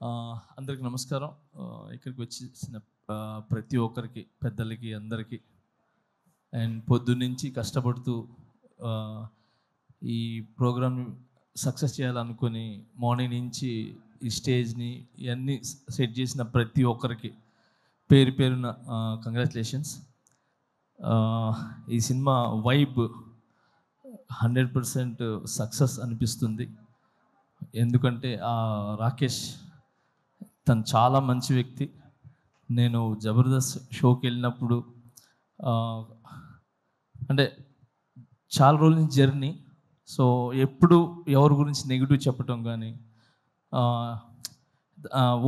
అందరికి నమస్కారం. ఇక్కడికి వచ్చిన ప్రతి ఒక్కరికి, పెద్దలకి, అందరికీ అండ్ పొద్దున్నుంచి కష్టపడుతూ ఈ ప్రోగ్రామ్ సక్సెస్ చేయాలనుకొని మార్నింగ్ నుంచి ఈ స్టేజ్ని ఇవన్నీ సెట్ చేసిన ప్రతి ఒక్కరికి పేరు పేరున కంగ్రాచులేషన్స్. ఈ సినిమా వైబ్ 100% సక్సెస్ అనిపిస్తుంది. ఎందుకంటే రాకేష్ తను చాలా మంచి వ్యక్తి. నేను జబర్దస్త్ షోకి వెళ్ళినప్పుడు అంటే చాలా రోజుల నుంచి జర్నీ. సో ఎప్పుడు ఎవరి గురించి నెగిటివ్ చెప్పటం కానీ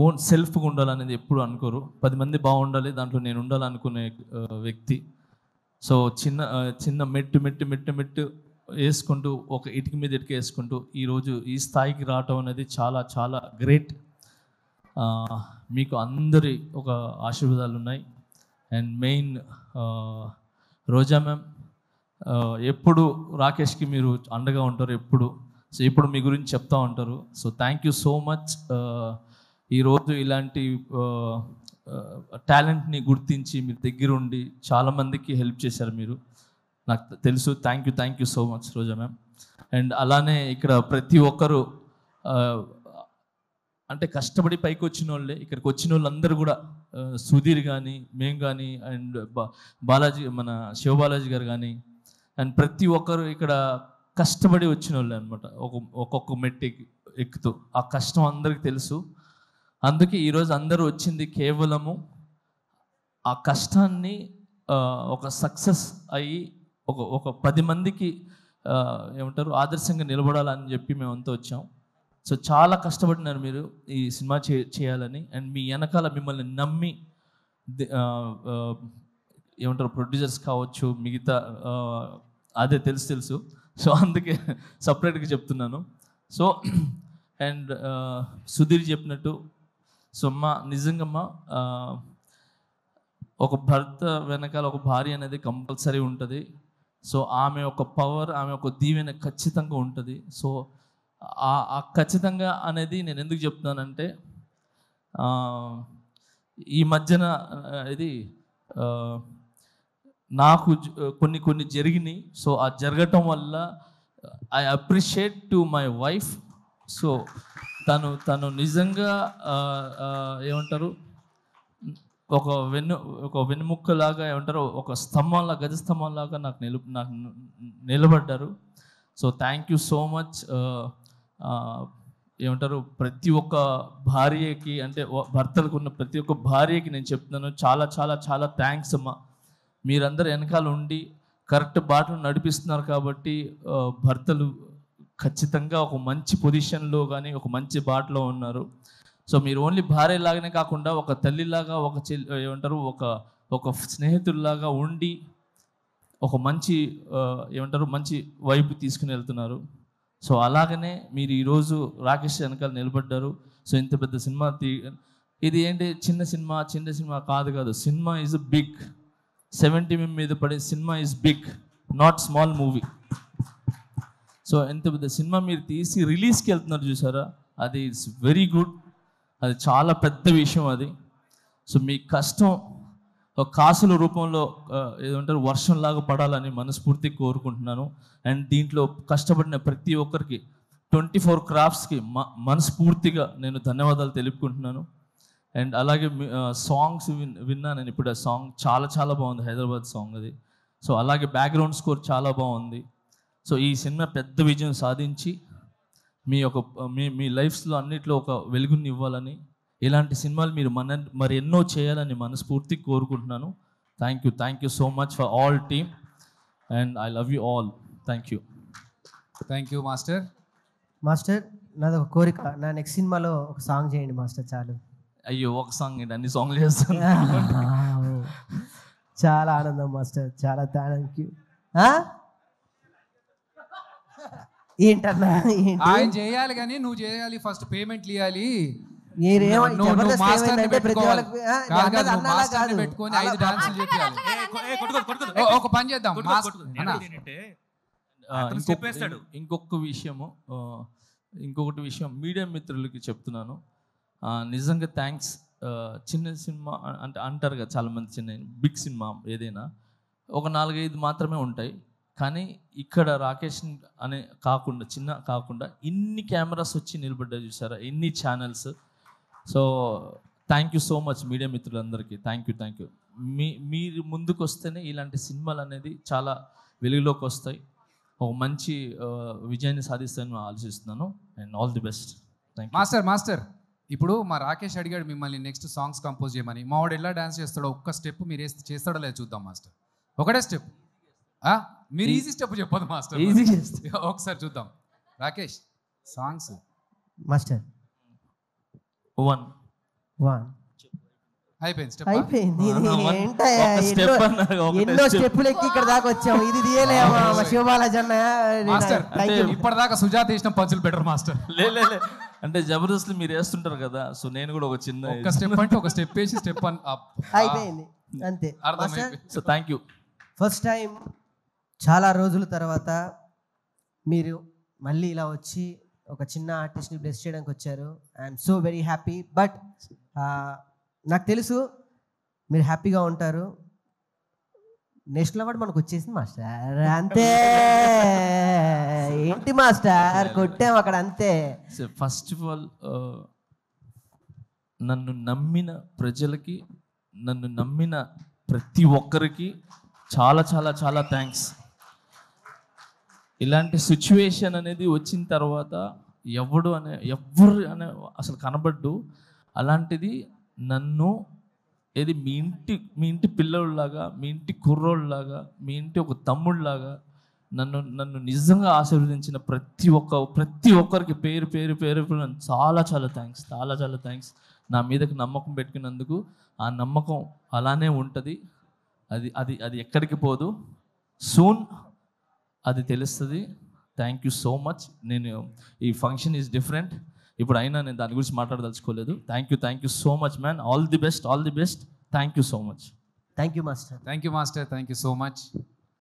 ఓన్ సెల్ఫ్గా ఉండాలనేది ఎప్పుడు అనుకోరు. 10 మంది బాగుండాలి, దాంట్లో నేను ఉండాలనుకునే వ్యక్తి. సో చిన్న మెట్టు వేసుకుంటూ ఒక ఇటుక మీద ఇటుక వేసుకుంటూ ఈరోజు ఈ స్థాయికి రావటం అనేది చాలా చాలా గ్రేట్. మీకు అందరి ఒక ఆశీర్వాదాలు ఉన్నాయి. అండ్ మెయిన్ రోజా మ్యామ్, ఎప్పుడు రాకేష్కి మీరు అండగా ఉంటారు ఎప్పుడు. సో ఎప్పుడు మీ గురించి చెప్తూ ఉంటారు. So thank you so much. ఈరోజు ఇలాంటి టాలెంట్ని గుర్తించి మీరు దగ్గరుండి చాలామందికి హెల్ప్ చేశారు మీరు, నాకు తెలుసు. Thank you so much Roja ma'am. And అలానే ఇక్కడ ప్రతి ఒక్కరు అంటే కష్టపడి పైకి వచ్చిన వాళ్ళే. ఇక్కడికి వచ్చిన వాళ్ళందరూ కూడా సుధీర్ కానీ, మేము కానీ, అండ్ బాలాజీ, మన శివబాలాజీ గారు కానీ, అండ్ ప్రతి ఒక్కరు ఇక్కడ కష్టపడి వచ్చిన వాళ్ళే అనమాట. ఒక్కొక్క మెట్టు ఎక్కుతూ ఆ కష్టం అందరికీ తెలుసు. అందుకే ఈరోజు అందరూ వచ్చింది కేవలము ఆ కష్టాన్ని ఒక సక్సెస్ అయ్యి ఒక 10 మందికి ఏమంటారు ఆదర్శంగా నిలబడాలని చెప్పి మేమంతా వచ్చాం. సో చాలా కష్టపడినారు మీరు ఈ సినిమా చేయాలని. అండ్ మీ వెనకాల మిమ్మల్ని నమ్మి ఏమంటారు ప్రొడ్యూసర్స్ కావచ్చు, మిగతా అదే తెలుసు. సో అందుకే సపరేట్గా చెప్తున్నాను. సో అండ్ సుధీర్ చెప్పినట్టు, సో నిజంగా ఒక భర్త వెనకాల ఒక భార్య అనేది కంపల్సరీ ఉంటుంది. సో ఆమె ఒక పవర్, ఆమె ఒక దీవెన ఖచ్చితంగా ఉంటుంది. సో ఆ ఖచ్చితంగా అనేది నేను ఎందుకు చెప్తున్నానంటే, ఈ మధ్యన ఇది నాకు కొన్ని జరిగినాయి. సో ఆ జరగటం వల్ల I appreciate to my wife. So తను నిజంగా ఏమంటారు ఒక వెన్నుముక్కలాగా, ఏమంటారు ఒక స్తంభంలాగా, గజ స్తంభంలాగా నాకు నిలబడ్డారు. So thank you so much. ఏమంటారు ప్రతి ఒక్క భార్యకి, అంటే భర్తలకు ఉన్న ప్రతి ఒక్క భార్యకి నేను చెప్తున్నాను, చాలా చాలా చాలా థ్యాంక్స్ అమ్మా. మీరందరూ వెనకాల ఉండి కరెక్ట్ బాటలు నడిపిస్తున్నారు కాబట్టి భర్తలు ఖచ్చితంగా ఒక మంచి పొజిషన్లో కానీ ఒక మంచి బాటలో ఉన్నారు. సో మీరు ఓన్లీ భార్య లాగానే కాకుండా ఒక తల్లిలాగా, ఏమంటారు ఒక స్నేహితుల్లాగా ఉండి ఒక మంచి ఏమంటారు మంచి వైపు తీసుకుని వెళ్తున్నారు. సో అలాగనే మీరు ఈరోజు రాకేష్ వెనకాల నిలబడ్డారు. సో ఇంత పెద్ద సినిమా ఇది ఏంటి చిన్న సినిమా కాదు. Cinema is big. 70 మీద పడే cinema is big, not small movie. So ఎంత పెద్ద సినిమా మీరు తీసి రిలీజ్కి వెళ్తున్నారు చూసారా, అది ఇట్స్ వెరీ గుడ్. అది చాలా పెద్ద విషయం అది. సో మీ కష్టం ఒక కాసుల రూపంలో ఏదంటారు వర్షంలాగా పడాలని మనస్ఫూర్తిగా కోరుకుంటున్నాను. అండ్ దీంట్లో కష్టపడిన ప్రతి ఒక్కరికి 24 క్రాఫ్ట్స్కి మనస్ఫూర్తిగా నేను ధన్యవాదాలు తెలుపుకుంటున్నాను. అండ్ అలాగే సాంగ్స్ విన్నాను నేను ఇప్పుడు. ఆ సాంగ్ చాలా చాలా బాగుంది, హైదరాబాద్ సాంగ్ అది. సో అలాగే బ్యాక్గ్రౌండ్ స్కోర్ చాలా బాగుంది. సో ఈ సినిమా పెద్ద విజయం సాధించి మీ లైఫ్స్లో అన్నిట్లో ఒక వెలుగుని ఇవ్వాలని, ఇలాంటి సినిమాలు మీరు మరి ఎన్నో చేయాలని మనస్ఫూర్తిగా కోరుకుంటున్నాను. Thank you so much for all team and I love you all. Thank you master. నాది ఒక కోరిక, నా నెక్స్ట్ సినిమాలో ఒక సాంగ్ చేయండి మాస్టర్. చాలు. అయ్యో ఒక సాంగ్ ఏంటి, అన్ని సాంగ్లు చేస్తాను. చాలా ఆనందం మాస్టర్, చాలా థ్యాంక్ యూ. ఏంటన్నా ఆయన చేయాలి కానీ నువ్వు చేయాలి, ఫస్ట్ పేమెంట్లు ఇవ్వాలి. పెట్టుకొని 5 డాన్సులు చెప్పాలి. ఒక పని చేద్దాం. ఇంకొకటి విషయం మీడియా మిత్రులకి చెప్తున్నాను. నిజంగా థ్యాంక్స్. చిన్న సినిమా అంటే అంటారు కదా చాలామంది, చిన్న బిగ్ సినిమా ఏదైనా ఒక 4-5 మాత్రమే ఉంటాయి, కానీ ఇక్కడ రాకేష్ అనే కాకుండా చిన్న కాకుండా ఇన్ని కెమెరాస్ వచ్చి నిలబడ్డా చూసారా, ఇన్ని channels. So thank you so much media మిత్రులందరికీ. Thank you. మీరు ముందుకు వస్తేనే ఇలాంటి సినిమాలు అనేది చాలా వెలుగులోకి వస్తాయి, ఒక మంచి విజయాన్ని సాధిస్తానని ఆలోచిస్తున్నాను. And all the best. Thank you. Master ఇప్పుడు మా రాకేష్ అడిగాడు మిమ్మల్ని నెక్స్ట్ సాంగ్స్ కంపోజ్ చేయమని. మా వాడు ఎలా డాన్స్ చేస్తాడో ఒక్క స్టెప్ మీరు చేస్తాడో లేదు చూద్దాం మాస్టర్. ఒకటే స్టెప్, మీరు ఈజీ స్టెప్ చెప్పదు మాస్టర్, ఈజీ ఒకసారి చూద్దాం. రాకేష్ సాంగ్స్ మాస్టర్ 1 అయిపోయింది స్టెప్. అయిపోయింది. ఇది one. ఏంటయ్యా, ఒక step అన్నారు, ఒకటే ఎన్నో step. స్టెప్పులు ఎక్కి ఇక్కడ దాకా వచ్చాము. ఇది తీయలేమా శివబాలాజీ అన్న? Master thank you. ఇప్పటిదాకా సుజాత వేసిన పంచులు బెటర్ మాస్టర్. లే అంటే జబర్దస్త్ మీరు వేస్తుంటారు కదా, సో నేను కూడా ఒక చిన్న ఒక స్టెప్ అంటే ఒక స్టెప్ వేసి స్టెప్ అయిపోయింది అంతే. అర్థమైపోయింది. So thank you. First time చాలా రోజుల తర్వాత మీరు మళ్ళీ ఇలా వచ్చి ఒక చిన్న ఆర్టిస్ట్ని బ్లెస్ చేయడానికి వచ్చారు. I'm so very happy. But నాకు తెలుసు మీరు హ్యాపీగా ఉంటారు. నేషనల్ అవార్డు మనకు వచ్చేసింది మాస్టర్, అంతే. ఏంటి మాస్టర్ కొట్టాం అక్కడ, అంతే. ఫస్ట్ ఆఫ్ ఆల్ నన్ను నమ్మిన ప్రజలకి, నన్ను నమ్మిన ప్రతి ఒక్కరికి చాలా చాలా చాలా థ్యాంక్స్. ఇలాంటి సిచ్యువేషన్ అనేది వచ్చిన తర్వాత ఎవరు అనే అసలు కనబడ్డు. అలాంటిది నన్ను మీ ఇంటి పిల్లోళ్ళలాగా, మీ ఇంటి కుర్రోళ్ళలాగా, మీ ఇంటి ఒక తమ్ముళ్ళలాగా నన్ను నిజంగా ఆశీర్వదించిన ప్రతి ఒక్కరికి పేరు పేరు పేరు చాలా చాలా థ్యాంక్స్. నా మీదకి నమ్మకం పెట్టుకున్నందుకు. ఆ నమ్మకం అలానే ఉంటుంది, అది ఎక్కడికి పోదు. సూన్ అది తెలుస్తుంది. Thank you so much. ఈ ఫంక్షన్ ఈజ్ డిఫరెంట్. ఇప్పుడు అయినా నేను దాని గురించి మాట్లాడదలుచుకోలేదు. Thank you so much man. All the best. Thank you so much. Thank you master. Thank you so much.